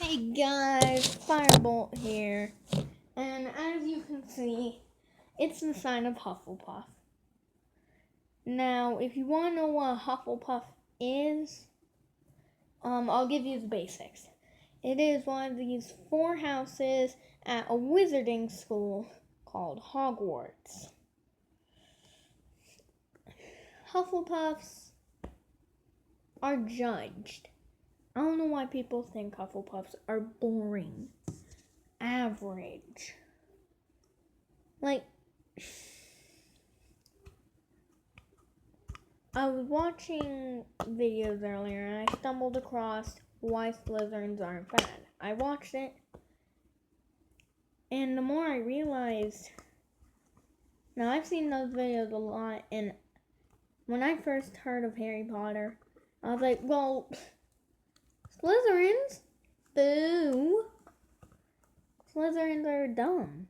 Hey guys, Firebolt here, and as you can see, it's the sign of Hufflepuff. Now, if you want to know what a Hufflepuff is, I'll give you the basics. It is one of these 4 houses at a wizarding school called Hogwarts. Hufflepuffs are judged. I don't know why people think Hufflepuffs are boring, average. Like, I was watching videos earlier and I stumbled across why Slytherins aren't bad. I watched it, and the more I realized, now I've seen those videos a lot, and when I first heard of Harry Potter, I was like, well, Slytherins? Boo! Slytherins are dumb.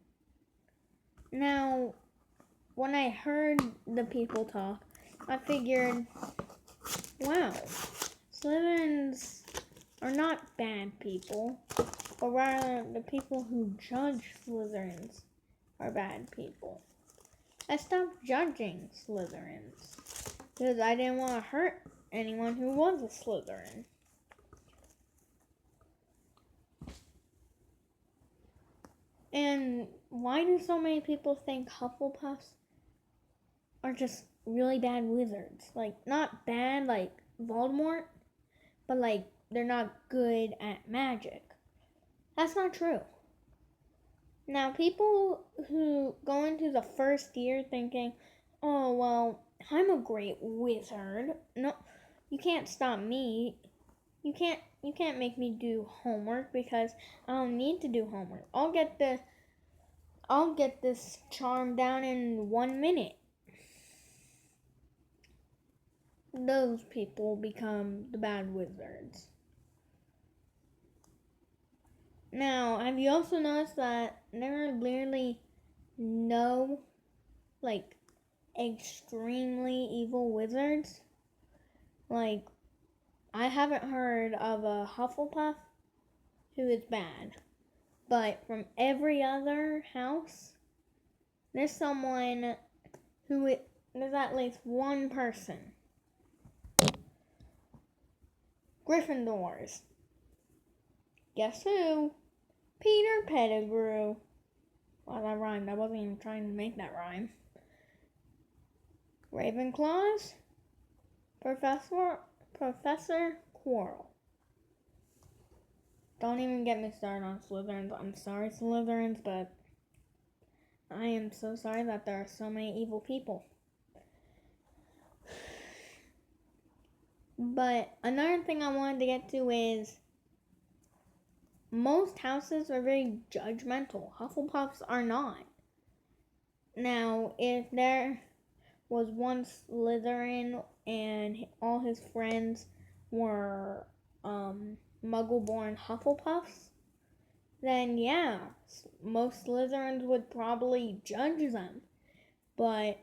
Now, when I heard the people talk, I figured, wow, Slytherins are not bad people, but rather the people who judge Slytherins are bad people. I stopped judging Slytherins because I didn't want to hurt anyone who was a Slytherin. And why do so many people think Hufflepuffs are just really bad wizards? Like, not bad like Voldemort, but like they're not good at magic. That's not true. Now, people who go into the first year thinking, oh, well, I'm a great wizard. No, you can't stop me. You can't make me do homework because I don't need to do homework. I'll get this charm down in 1 minute. Those people become the bad wizards. Now, have you also noticed that there are literally no, like, extremely evil wizards? Like, I haven't heard of a Hufflepuff who is bad. But from every other house, there's someone there's at least one person. Gryffindors. Guess who? Peter Pettigrew. Wow, that rhymed. I wasn't even trying to make that rhyme. Ravenclaws. Professor Quirrell. Don't even get me started on Slytherins. I'm sorry, Slytherins, but I am so sorry that there are so many evil people. But another thing I wanted to get to is most houses are very judgmental. Hufflepuffs are not. Now, if there was one Slytherin and all his friends were Muggle-born Hufflepuffs, then yeah, most Slytherins would probably judge them. But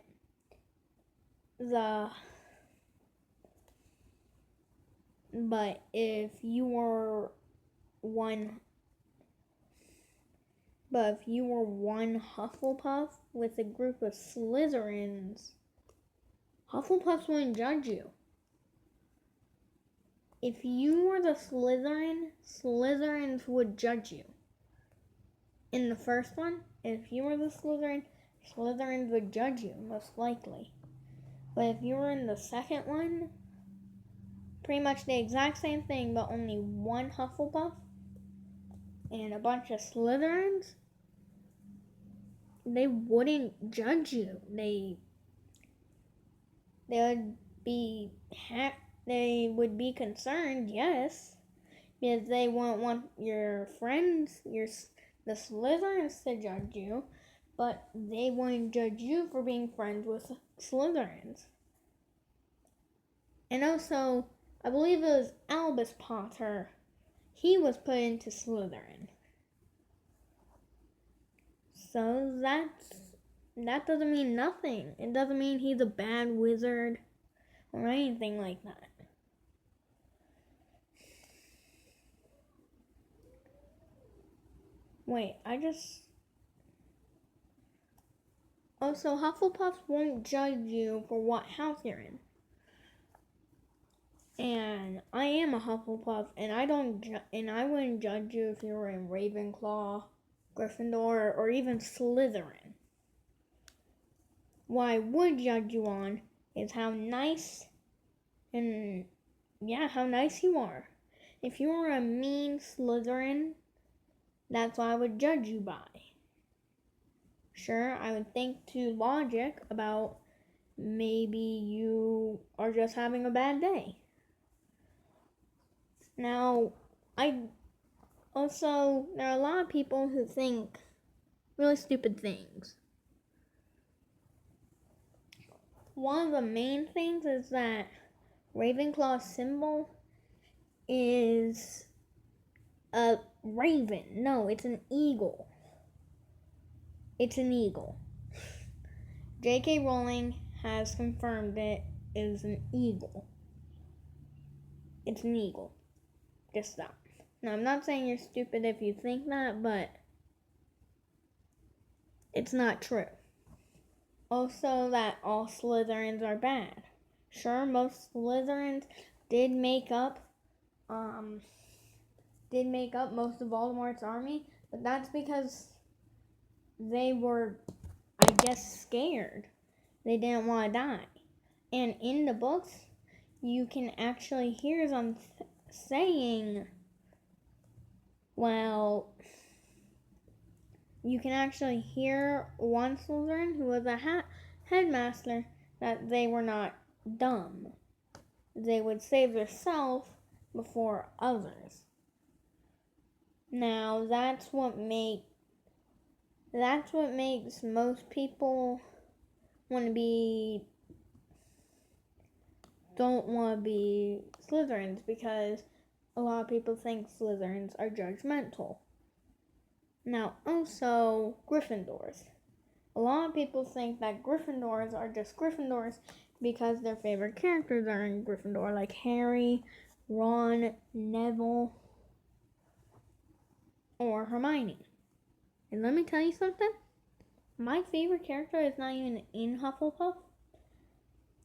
if you were one Hufflepuff with a group of Slytherins, Hufflepuffs wouldn't judge you. If you were the Slytherin, Slytherins would judge you. In the first one, if you were the Slytherin, Slytherins would judge you, most likely. But if you were in the second one, pretty much the exact same thing, but only one Hufflepuff and a bunch of Slytherins, they wouldn't judge you. They would be concerned, yes, because they wouldn't want your friends, the Slytherins to judge you, but they wouldn't judge you for being friends with Slytherins. And also, I believe it was Albus Potter. He was put into Slytherin. So that doesn't mean nothing. It doesn't mean he's a bad wizard or anything like that. Wait, Also, Hufflepuffs won't judge you for what house you're in. And I am a Hufflepuff, and I wouldn't judge you if you were in Ravenclaw, Gryffindor, or even Slytherin. What I would judge you on is how nice you are. If you were a mean Slytherin, that's what I would judge you by. Sure, I would think to logic about maybe you are just having a bad day. Now, there are a lot of people who think really stupid things. One of the main things is that Ravenclaw's symbol is a raven. No, it's an eagle. It's an eagle. J.K. Rowling has confirmed it is an eagle. It's an eagle. Just stop. Now, I'm not saying you're stupid if you think that, but it's not true. Also, that all Slytherins are bad. Sure, most Slytherins did make up most of Voldemort's army, but that's because they were, I guess, scared. They didn't want to die. And in the books, you can actually hear them saying, you can actually hear one Slytherin who was a headmaster that they were not dumb. They would save themselves before others. Now, that's what makes most people don't want to be Slytherins, because a lot of people think Slytherins are judgmental. Now, also, Gryffindors. A lot of people think that Gryffindors are just Gryffindors because their favorite characters are in Gryffindor, like Harry, Ron, Neville, or Hermione. And let me tell you something. My favorite character is not even in Hufflepuff.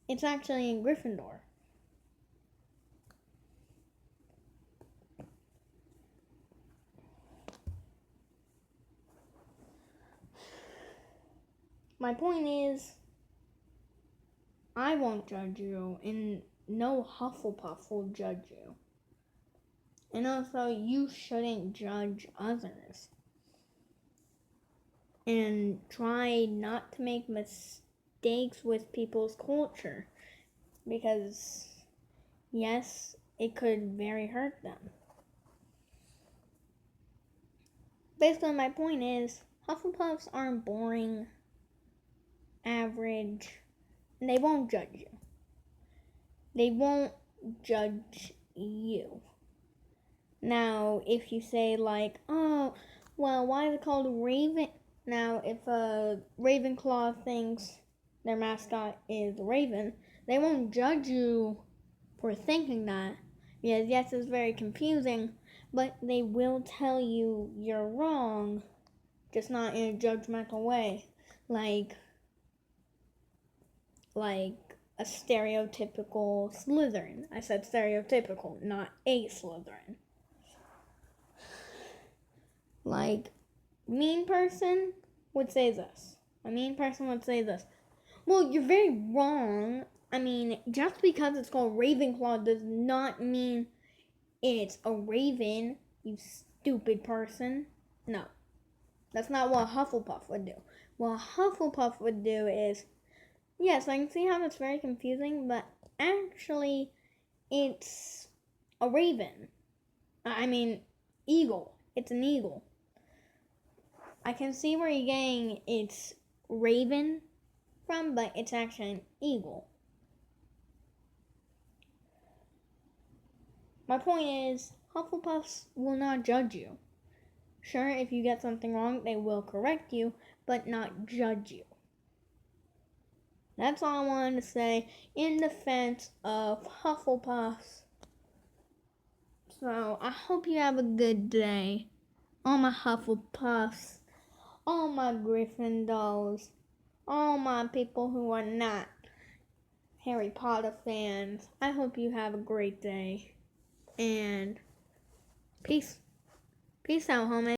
It's actually in Gryffindor. My point is, I won't judge you, and no Hufflepuff will judge you. And also, you shouldn't judge others. And try not to make mistakes with people's culture, because, yes, it could very hurt them. Basically, my point is, Hufflepuffs aren't boring, average, and they won't judge you. They won't judge you. Now, if you say like, oh, well, why is it called Raven? Now, if a Ravenclaw thinks their mascot is a raven, they won't judge you for thinking that. Because yes, it's very confusing, but they will tell you you're wrong, just not in a judgmental way. Like a stereotypical Slytherin. I said stereotypical, not a Slytherin. Like, mean person would say this. A mean person would say this. Well, you're very wrong. I mean, just because it's called Ravenclaw does not mean it's a raven, you stupid person. No. That's not what Hufflepuff would do. What Hufflepuff would do is, yes, I can see how that's very confusing, but actually, it's a raven. Eagle. It's an eagle. I can see where you're getting it's raven from, but it's actually an eagle. My point is, Hufflepuffs will not judge you. Sure, if you get something wrong, they will correct you, but not judge you. That's all I wanted to say in defense of Hufflepuffs. So, I hope you have a good day. all my Hufflepuffs, all my Gryffindors, all my people who are not Harry Potter fans. I hope you have a great day. And peace. Peace out, homie.